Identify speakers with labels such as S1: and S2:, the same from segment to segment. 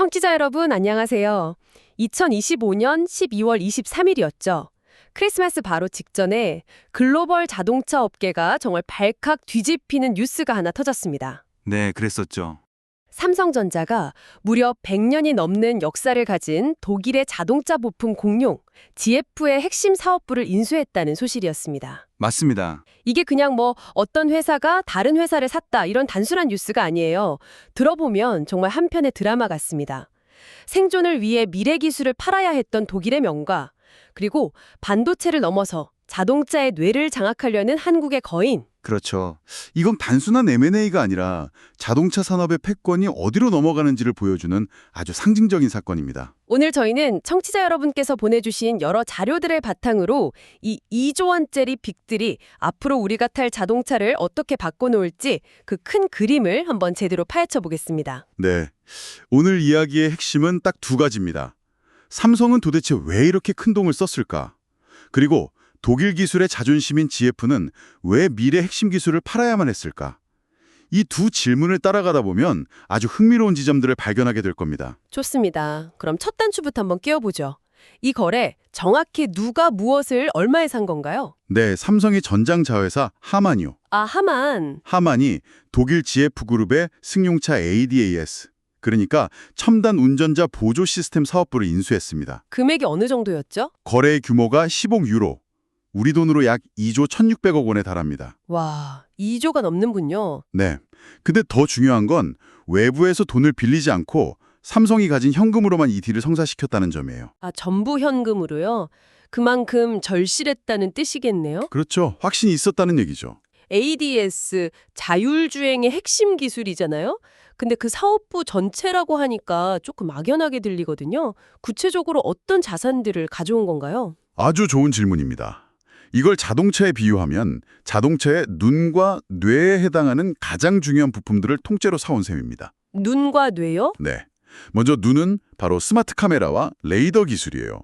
S1: 청취자 여러분, 안녕하세요. 2025년 12월 23일이었죠. 크리스마스 바로 직전에 글로벌 자동차 업계가 정말 발칵 뒤집히는 뉴스가 하나 터졌습니다.
S2: 네, 그랬었죠.
S1: 삼성전자가 무려 100년이 넘는 역사를 가진 독일의 자동차 부품 공룡 GF의 핵심 사업부를 인수했다는 소식이었습니다.
S2: 맞습니다.
S1: 이게 그냥 어떤 회사가 다른 회사를 샀다 이런 단순한 뉴스가 아니에요. 들어보면 정말 한편의 드라마 같습니다. 생존을 위해 미래 기술을 팔아야 했던 독일의 명가, 그리고 반도체를 넘어서 자동차의 뇌를 장악하려는 한국의 거인.
S2: 그렇죠. 이건 단순한 M&A가 아니라 자동차 산업의 패권이 어디로 넘어가는지를 보여주는 아주 상징적인 사건입니다.
S1: 오늘 저희는 청취자 여러분께서 보내주신 여러 자료들을 바탕으로 이 2조 원짜리 빅들이 앞으로 우리가 탈 자동차를 어떻게 바꿔놓을지 그 큰 그림을 한번 제대로 파헤쳐 보겠습니다.
S2: 네. 오늘 이야기의 핵심은 딱 두 가지입니다. 삼성은 도대체 왜 이렇게 큰 돈을 썼을까? 그리고 독일 기술의 자존심인 GF는 왜 미래 핵심 기술을 팔아야만 했을까? 이 두 질문을 따라가다 보면 아주 흥미로운 지점들을 발견하게 될 겁니다.
S1: 좋습니다. 그럼 첫 단추부터 한번 끼워보죠. 이 거래 정확히 누가 무엇을 얼마에 산 건가요?
S2: 네, 삼성의 전장 자회사 하만이요.
S1: 아, 하만.
S2: 하만이 독일 GF그룹의 승용차 ADAS, 그러니까 첨단 운전자 보조 시스템 사업부를 인수했습니다.
S1: 금액이 어느 정도였죠?
S2: 거래의 규모가 10억 유로, 우리 돈으로 약 2조 1,600억 원에 달합니다.
S1: 와, 2조가 넘는군요.
S2: 네. 근데 더 중요한 건 외부에서 돈을 빌리지 않고 삼성이 가진 현금으로만 이 딜을 성사시켰다는 점이에요.
S1: 아, 전부 현금으로요? 그만큼 절실했다는 뜻이겠네요?
S2: 그렇죠. 확신이 있었다는 얘기죠.
S1: ADS, 자율주행의 핵심 기술이잖아요? 근데 그 사업부 전체라고 하니까 조금 막연하게 들리거든요. 구체적으로 어떤 자산들을 가져온 건가요?
S2: 아주 좋은 질문입니다. 이걸 자동차에 비유하면 자동차의 눈과 뇌에 해당하는 가장 중요한 부품들을 통째로 사온 셈입니다.
S1: 눈과 뇌요?
S2: 네. 먼저 눈은 바로 스마트 카메라와 레이더 기술이에요.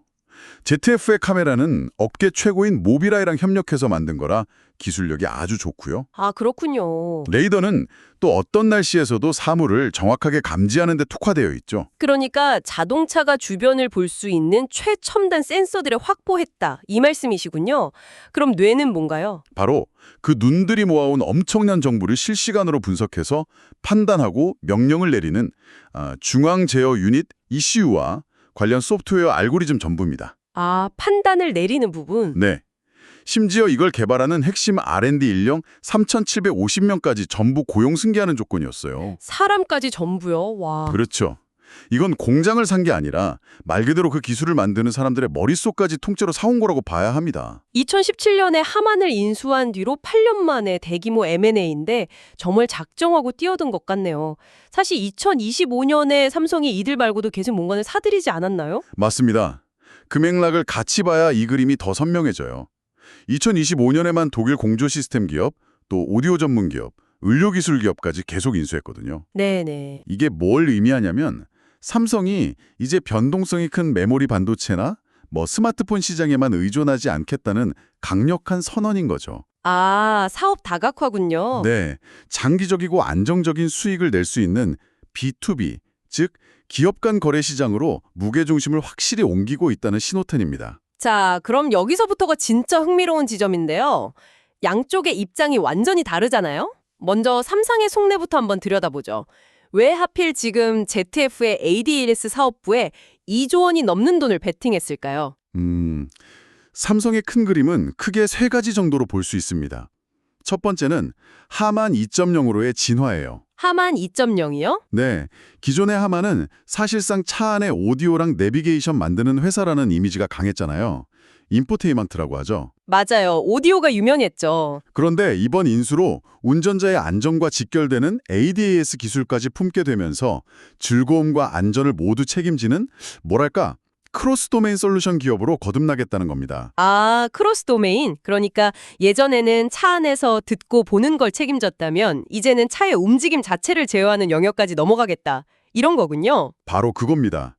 S2: ZF의 카메라는 업계 최고인 모비라이랑 협력해서 만든 거라 기술력이 아주 좋고요.
S1: 아, 그렇군요.
S2: 레이더는 또 어떤 날씨에서도 사물을 정확하게 감지하는 데 특화되어 있죠.
S1: 그러니까 자동차가 주변을 볼 수 있는 최첨단 센서들을 확보했다. 이 말씀이시군요. 그럼 뇌는 뭔가요?
S2: 바로 그 눈들이 모아온 엄청난 정보를 실시간으로 분석해서 판단하고 명령을 내리는 중앙 제어 유닛 ECU와 관련 소프트웨어 알고리즘 전부입니다.
S1: 아, 판단을 내리는 부분.
S2: 네. 심지어 이걸 개발하는 핵심 R&D 인력 3,750명까지 전부 고용 승계하는 조건이었어요.
S1: 사람까지 전부요? 와.
S2: 그렇죠. 이건 공장을 산 게 아니라 말 그대로 그 기술을 만드는 사람들의 머릿속까지 통째로 사온 거라고 봐야 합니다.
S1: 2017년에 하만을 인수한 뒤로 8년 만에 대규모 M&A인데 정말 작정하고 뛰어든 것 같네요. 사실 2025년에 삼성이 이들 말고도 계속 뭔가를 사들이지 않았나요?
S2: 맞습니다. 그 맥락을 같이 봐야 이 그림이 더 선명해져요. 2025년에만 독일 공조 시스템 기업, 또 오디오 전문 기업, 의료기술 기업까지 계속 인수했거든요.
S1: 네네.
S2: 이게 뭘 의미하냐면 삼성이 이제 변동성이 큰 메모리 반도체나 스마트폰 시장에만 의존하지 않겠다는 강력한 선언인 거죠.
S1: 아, 사업 다각화군요.
S2: 네, 장기적이고 안정적인 수익을 낼 수 있는 B2B, 즉 기업 간 거래 시장으로 무게중심을 확실히 옮기고 있다는 신호탄입니다.
S1: 자, 그럼 여기서부터가 진짜 흥미로운 지점인데요. 양쪽의 입장이 완전히 다르잖아요? 먼저 삼성의 속내부터 한번 들여다보죠. 왜 하필 지금 ZF의 ADAS 사업부에 2조 원이 넘는 돈을 베팅했을까요?
S2: 삼성의 큰 그림은 크게 세 가지 정도로 볼 수 있습니다. 첫 번째는 하만 2.0으로의 진화예요.
S1: 하만 2.0이요?
S2: 네, 기존의 하만은 사실상 차 안에 오디오랑 내비게이션 만드는 회사라는 이미지가 강했잖아요. 인포테인먼트라고 하죠.
S1: 맞아요. 오디오가 유명했죠.
S2: 그런데 이번 인수로 운전자의 안전과 직결되는 ADAS 기술까지 품게 되면서 즐거움과 안전을 모두 책임지는 뭐랄까 크로스 도메인 솔루션 기업으로 거듭나겠다는 겁니다.
S1: 아, 크로스 도메인. 그러니까 예전에는 차 안에서 듣고 보는 걸 책임졌다면 이제는 차의 움직임 자체를 제어하는 영역까지 넘어가겠다. 이런 거군요.
S2: 바로 그겁니다.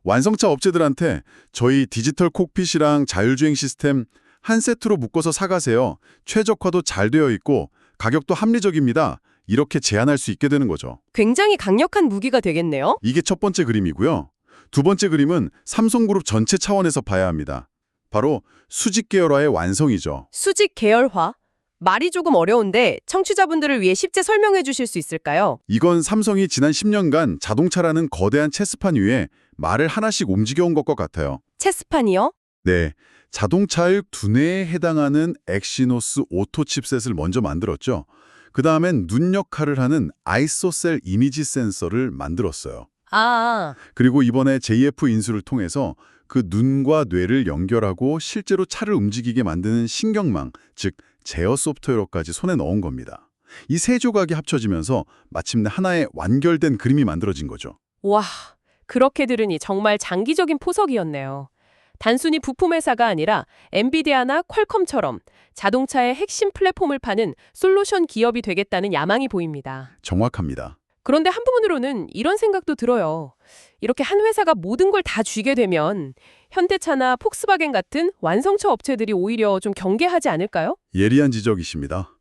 S2: 완성차 업체들한테 저희 디지털 콕핏이랑 자율주행 시스템 한 세트로 묶어서 사가세요. 최적화도 잘 되어 있고 가격도 합리적입니다. 이렇게 제한할 수 있게 되는 거죠.
S1: 굉장히 강력한 무기가 되겠네요.
S2: 이게 첫 번째 그림이고요. 두 번째 그림은 삼성그룹 전체 차원에서 봐야 합니다. 바로 수직 계열화의 완성이죠.
S1: 수직 계열화. 말이 조금 어려운데 청취자분들을 위해 쉽게 설명해 주실 수 있을까요?
S2: 이건 삼성이 지난 10년간 자동차라는 거대한 체스판 위에 말을 하나씩 움직여온 것과 같아요.
S1: 체스판이요?
S2: 네, 자동차의 두뇌에 해당하는 엑시노스 오토 칩셋을 먼저 만들었죠. 그 다음엔 눈 역할을 하는 아이소셀 이미지 센서를 만들었어요.
S1: 아,
S2: 그리고 이번에 JF 인수를 통해서 그 눈과 뇌를 연결하고 실제로 차를 움직이게 만드는 신경망, 즉 제어 소프트웨어까지 손에 넣은 겁니다. 이 세 조각이 합쳐지면서 마침내 하나의 완결된 그림이 만들어진 거죠.
S1: 와, 그렇게 들으니 정말 장기적인 포석이었네요. 단순히 부품 회사가 아니라 엔비디아나 퀄컴처럼 자동차의 핵심 플랫폼을 파는 솔루션 기업이 되겠다는 야망이 보입니다.
S2: 정확합니다.
S1: 그런데 한부분으로는 이런 생각도 들어요. 이렇게 한 회사가 모든 걸 다 쥐게 되면 현대차나 폭스바겐 같은 완성차 업체들이 오히려 좀 경계하지 않을까요?
S2: 예리한 지적이십니다.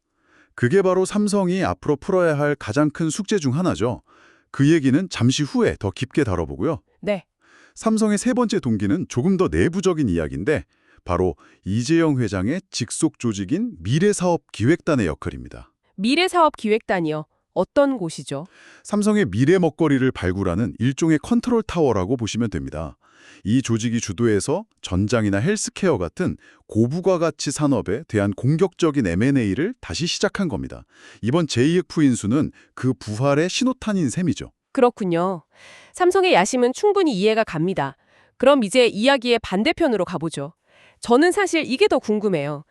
S2: 그게 바로 삼성이 앞으로 풀어야 할 가장 큰 숙제 중 하나죠. 그 얘기는 잠시 후에 더 깊게 다뤄보고요.
S1: 네.
S2: 삼성의 세 번째 동기는 조금 더 내부적인 이야기인데 바로 이재용 회장의 직속 조직인 미래사업기획단의 역할입니다.
S1: 미래사업기획단이요. 어떤 곳이죠?
S2: 삼성의 미래 먹거리를 발굴하는 일종의 컨트롤 타워라고 보시면 됩니다. 이 조직이 주도해서 전장이나 헬스케어 같은 고부가 가치 산업에 대한 공격적인 M&A를 다시 시작한 겁니다. 이번 JF 인수는 그 부활의 신호탄인 셈이죠.
S1: 그렇군요. 삼성의 야심은 충분히 이해가 갑니다. 그럼 이제 이야기의 반대편으로 가보죠. 저는 사실 이게 더 궁금해요.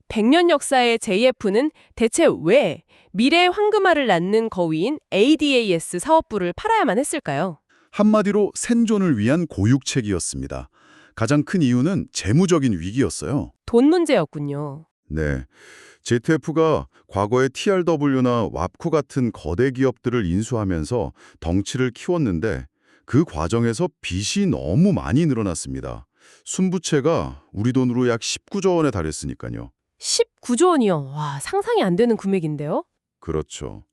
S1: 100년 역사의 JF는 대체 왜 미래의 황금알을 낳는 거위인 ADAS 사업부를 팔아야만 했을까요?
S2: 한마디로 생존을 위한 고육책이었습니다. 가장 큰 이유는 재무적인 위기였어요.
S1: 돈 문제였군요.
S2: 네. ZF가 과거에 TRW나 왑코 같은 거대 기업들을 인수하면서 덩치를 키웠는데 그 과정에서 빚이 너무 많이 늘어났습니다. 순부채가 우리 돈으로 약 19조 원에 달했으니까요.
S1: 19조 원이요. 와, 상상이 안 되는 금액인데요?
S2: 그렇죠.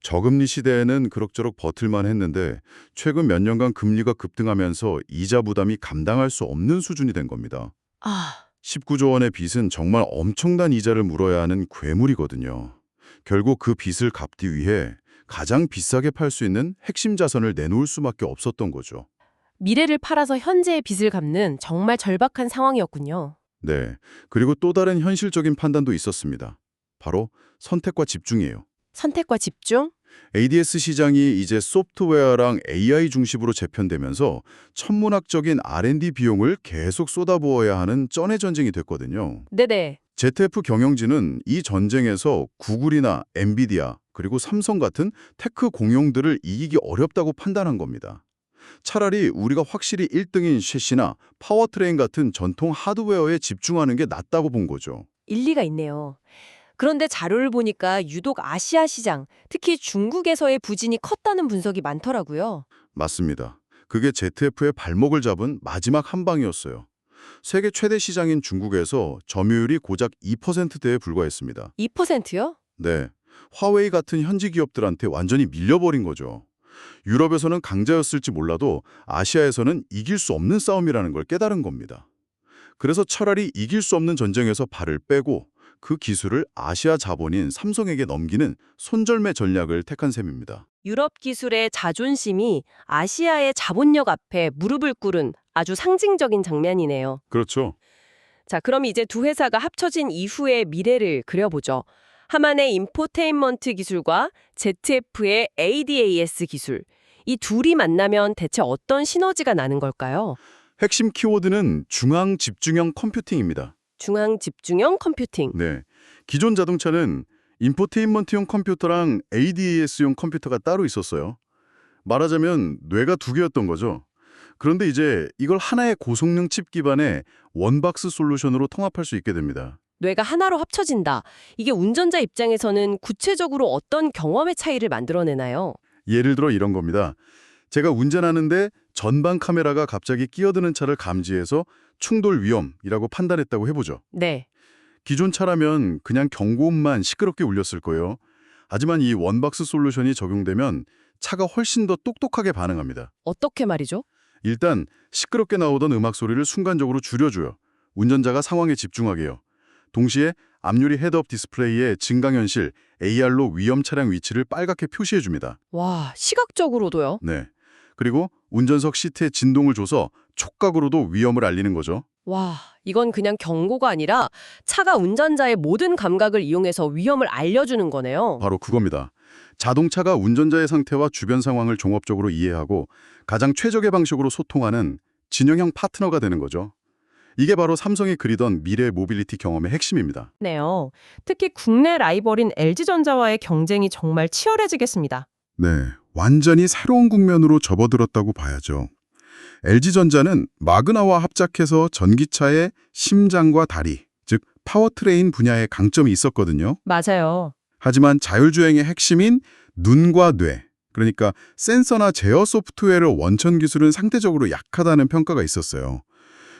S2: 저금리 시대에는 그럭저럭 버틸만 했는데 최근 몇 년간 금리가 급등하면서 이자 부담이 감당할 수 없는 수준이 된 겁니다.
S1: 아,
S2: 19조 원의 빚은 정말 엄청난 이자를 물어야 하는 괴물이거든요. 결국 그 빚을 갚기 위해 가장 비싸게 팔 수 있는 핵심 자산을 내놓을 수밖에 없었던 거죠.
S1: 미래를 팔아서 현재의 빚을 갚는 정말 절박한 상황이었군요.
S2: 네. 그리고 또 다른 현실적인 판단도 있었습니다. 바로 선택과 집중이에요.
S1: 선택과 집중?
S2: ADS 시장이 이제 소프트웨어랑 AI 중심으로 재편되면서 천문학적인 R&D 비용을 계속 쏟아부어야 하는 쩐의 전쟁이 됐거든요.
S1: 네네.
S2: ZF 경영진은 이 전쟁에서 구글이나 엔비디아 그리고 삼성 같은 테크 공룡들을 이기기 어렵다고 판단한 겁니다. 차라리 우리가 확실히 1등인 쉐시나 파워트레인 같은 전통 하드웨어에 집중하는 게 낫다고 본 거죠.
S1: 일리가 있네요. 그런데 자료를 보니까 유독 아시아 시장, 특히 중국에서의 부진이 컸다는 분석이 많더라고요.
S2: 맞습니다. 그게 ZF의 발목을 잡은 마지막 한 방이었어요. 세계 최대 시장인 중국에서 점유율이 고작 2%대에 불과했습니다.
S1: 2%요?
S2: 네, 화웨이 같은 현지 기업들한테 완전히 밀려버린 거죠. 유럽에서는 강자였을지 몰라도 아시아에서는 이길 수 없는 싸움이라는 걸 깨달은 겁니다. 그래서 차라리 이길 수 없는 전쟁에서 발을 빼고 그 기술을 아시아 자본인 삼성에게 넘기는 손절매 전략을 택한 셈입니다.
S1: 유럽 기술의 자존심이 아시아의 자본력 앞에 무릎을 꿇은 아주 상징적인 장면이네요.
S2: 그렇죠.
S1: 자, 그럼 이제 두 회사가 합쳐진 이후의 미래를 그려보죠. 하만의 인포테인먼트 기술과 ZF의 ADAS 기술. 이 둘이 만나면 대체 어떤 시너지가 나는 걸까요?
S2: 핵심 키워드는 중앙 집중형 컴퓨팅입니다.
S1: 중앙 집중형 컴퓨팅.
S2: 네, 기존 자동차는 인포테인먼트용 컴퓨터랑 ADAS용 컴퓨터가 따로 있었어요. 말하자면 뇌가 두 개였던 거죠. 그런데 이제 이걸 하나의 고성능 칩 기반의 원박스 솔루션으로 통합할 수 있게 됩니다.
S1: 뇌가 하나로 합쳐진다. 이게 운전자 입장에서는 구체적으로 어떤 경험의 차이를 만들어내나요?
S2: 예를 들어 이런 겁니다. 제가 운전하는데 전방 카메라가 갑자기 끼어드는 차를 감지해서 충돌 위험이라고 판단했다고 해보죠.
S1: 네.
S2: 기존 차라면 그냥 경고음만 시끄럽게 울렸을 거예요. 하지만 이 원박스 솔루션이 적용되면 차가 훨씬 더 똑똑하게 반응합니다.
S1: 어떻게 말이죠?
S2: 일단 시끄럽게 나오던 음악 소리를 순간적으로 줄여줘요. 운전자가 상황에 집중하게 해요. 동시에 앞유리 헤드업 디스플레이에 증강현실 AR로 위험 차량 위치를 빨갛게 표시해줍니다.
S1: 와, 시각적으로도요?
S2: 네. 그리고 운전석 시트에 진동을 줘서 촉각으로도 위험을 알리는 거죠.
S1: 와, 이건 그냥 경고가 아니라 차가 운전자의 모든 감각을 이용해서 위험을 알려주는 거네요.
S2: 바로 그겁니다. 자동차가 운전자의 상태와 주변 상황을 종합적으로 이해하고 가장 최적의 방식으로 소통하는 진영형 파트너가 되는 거죠. 이게 바로 삼성이 그리던 미래 모빌리티 경험의 핵심입니다.
S3: 네요. 특히 국내 라이벌인 LG전자와의 경쟁이 정말 치열해지겠습니다.
S2: 네, 완전히 새로운 국면으로 접어들었다고 봐야죠. LG전자는 마그나와 합작해서 전기차의 심장과 다리, 즉 파워트레인 분야에 강점이 있었거든요.
S3: 맞아요.
S2: 하지만 자율주행의 핵심인 눈과 뇌, 그러니까 센서나 제어 소프트웨어 원천 기술은 상대적으로 약하다는 평가가 있었어요.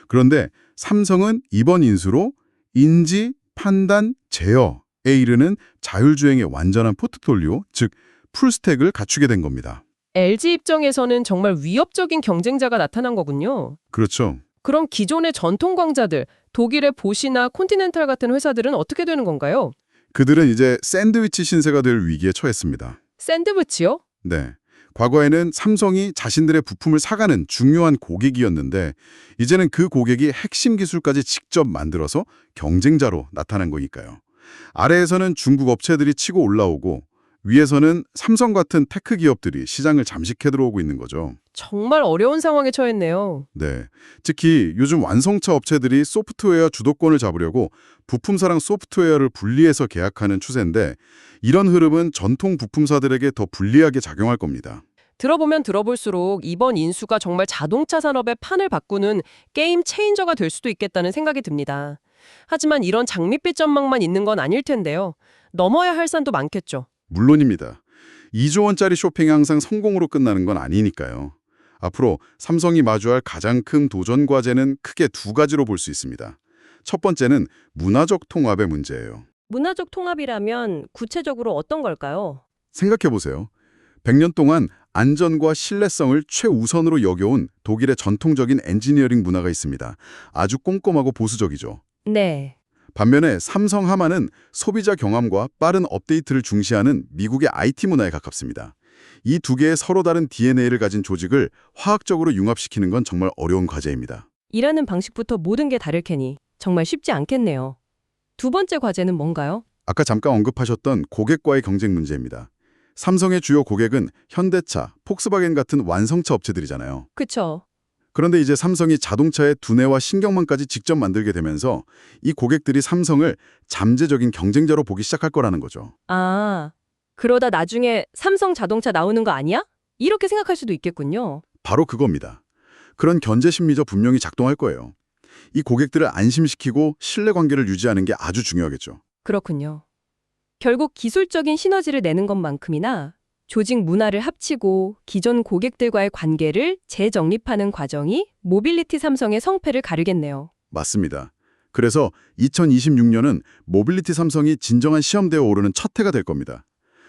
S2: 그런데 삼성은 이번 인수로 인지, 판단, 제어에 이르는 자율주행의 완전한 포트폴리오, 즉 풀스택을 갖추게 된 겁니다.
S3: LG 입장에서는 정말 위협적인 경쟁자가 나타난 거군요.
S2: 그렇죠.
S3: 그럼 기존의 전통 광자들, 독일의 보시나 콘티넨탈 같은 회사들은 어떻게 되는 건가요?
S2: 그들은 이제 샌드위치 신세가 될 위기에 처했습니다.
S3: 샌드위치요?
S2: 네. 과거에는 삼성이 자신들의 부품을 사가는 중요한 고객이었는데 이제는 그 고객이 핵심 기술까지 직접 만들어서 경쟁자로 나타난 거니까요. 아래에서는 중국 업체들이 치고 올라오고 위에서는 삼성 같은 테크 기업들이 시장을 잠식해 들어오고 있는 거죠.
S3: 정말 어려운 상황에 처했네요.
S2: 네. 특히 요즘 완성차 업체들이 소프트웨어 주도권을 잡으려고 부품사랑 소프트웨어를 분리해서 계약하는 추세인데 이런 흐름은 전통 부품사들에게 더 불리하게 작용할 겁니다.
S3: 들어보면 들어볼수록 이번 인수가 정말 자동차 산업의 판을 바꾸는 게임 체인저가 될 수도 있겠다는 생각이 듭니다. 하지만 이런 장밋빛 전망만 있는 건 아닐 텐데요. 넘어야 할 산도 많겠죠.
S2: 물론입니다. 2조 원짜리 쇼핑이 항상 성공으로 끝나는 건 아니니까요. 앞으로 삼성이 마주할 가장 큰 도전 과제는 크게 두 가지로 볼 수 있습니다. 첫 번째는 문화적 통합의 문제예요.
S3: 문화적 통합이라면 구체적으로 어떤 걸까요?
S2: 생각해보세요. 100년 동안 안전과 신뢰성을 최우선으로 여겨온 독일의 전통적인 엔지니어링 문화가 있습니다. 아주 꼼꼼하고 보수적이죠.
S3: 네.
S2: 반면에 삼성 하만은 소비자 경험과 빠른 업데이트를 중시하는 미국의 IT 문화에 가깝습니다. 이 두 개의 서로 다른 DNA를 가진 조직을 화학적으로 융합시키는 건 정말 어려운 과제입니다.
S3: 일하는 방식부터 모든 게 다를 테니 정말 쉽지 않겠네요. 두 번째 과제는 뭔가요?
S2: 아까 잠깐 언급하셨던 고객과의 경쟁 문제입니다. 삼성의 주요 고객은 현대차, 폭스바겐 같은 완성차 업체들이잖아요.
S3: 그쵸.
S2: 그런데 이제 삼성이 자동차의 두뇌와 신경망까지 직접 만들게 되면서 이 고객들이 삼성을 잠재적인 경쟁자로 보기 시작할 거라는 거죠.
S3: 아, 그러다 나중에 삼성 자동차 나오는 거 아니야? 이렇게 생각할 수도 있겠군요.
S2: 바로 그겁니다. 그런 견제 심리저 분명히 작동할 거예요. 이 고객들을 안심시키고 신뢰관계를 유지하는 게 아주 중요하겠죠.
S3: 그렇군요. 결국 기술적인 시너지를 내는 것만큼이나 조직 문화를 합치고 기존 고객들과의 관계를 재정립하는 과정이 모빌리티 삼성의 성패를 가르겠네요.
S2: 맞습니다. 그래서 2026년은 모빌리티 삼성이 진정한 시험대에 오르는 첫 해가 될 겁니다.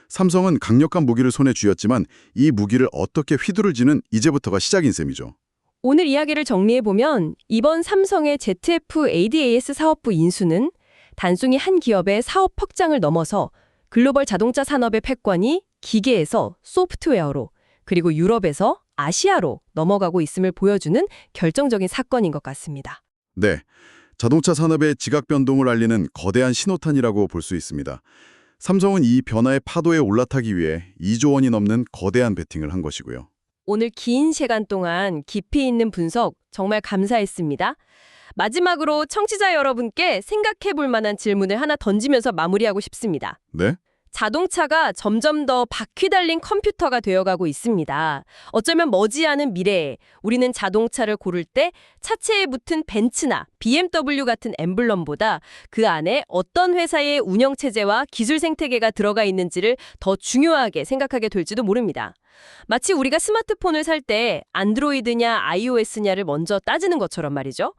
S2: 삼성은 강력한 무기를 손에 쥐었지만 이 무기를 어떻게 휘두를지는 이제부터가 시작인 셈이죠.
S3: 오늘 이야기를 정리해보면 이번 삼성의 ZF ADAS 사업부 인수는 단순히 한 기업의 사업 확장을 넘어서 글로벌 자동차 산업의 패권이 기계에서 소프트웨어로 그리고 유럽에서 아시아로 넘어가고 있음을 보여주는 결정적인 사건인 것 같습니다.
S2: 네, 자동차 산업의 지각 변동을 알리는 거대한 신호탄이라고 볼 수 있습니다. 삼성은 이 변화의 파도에 올라타기 위해 2조 원이 넘는 거대한 베팅을 한 것이고요.
S3: 오늘 긴 시간 동안 깊이 있는 분석 정말 감사했습니다. 마지막으로 청취자 여러분께 생각해 볼 만한 질문을 하나 던지면서 마무리하고 싶습니다.
S2: 네?
S3: 자동차가 점점 더 바퀴 달린 컴퓨터가 되어가고 있습니다. 어쩌면 머지않은 미래에 우리는 자동차를 고를 때 차체에 붙은 벤츠나 BMW 같은 엠블럼보다 그 안에 어떤 회사의 운영체제와 기술 생태계가 들어가 있는지를 더 중요하게 생각하게 될지도 모릅니다. 마치 우리가 스마트폰을 살 때 안드로이드냐 iOS냐를 먼저 따지는 것처럼 말이죠.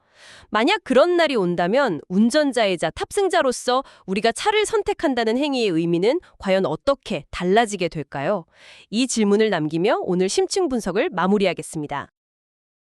S3: 만약 그런 날이 온다면 운전자이자 탑승자로서 우리가 차를 선택한다는 행위의 의미는 과연 어떻게 달라지게 될까요? 이 질문을 남기며 오늘 심층 분석을 마무리하겠습니다.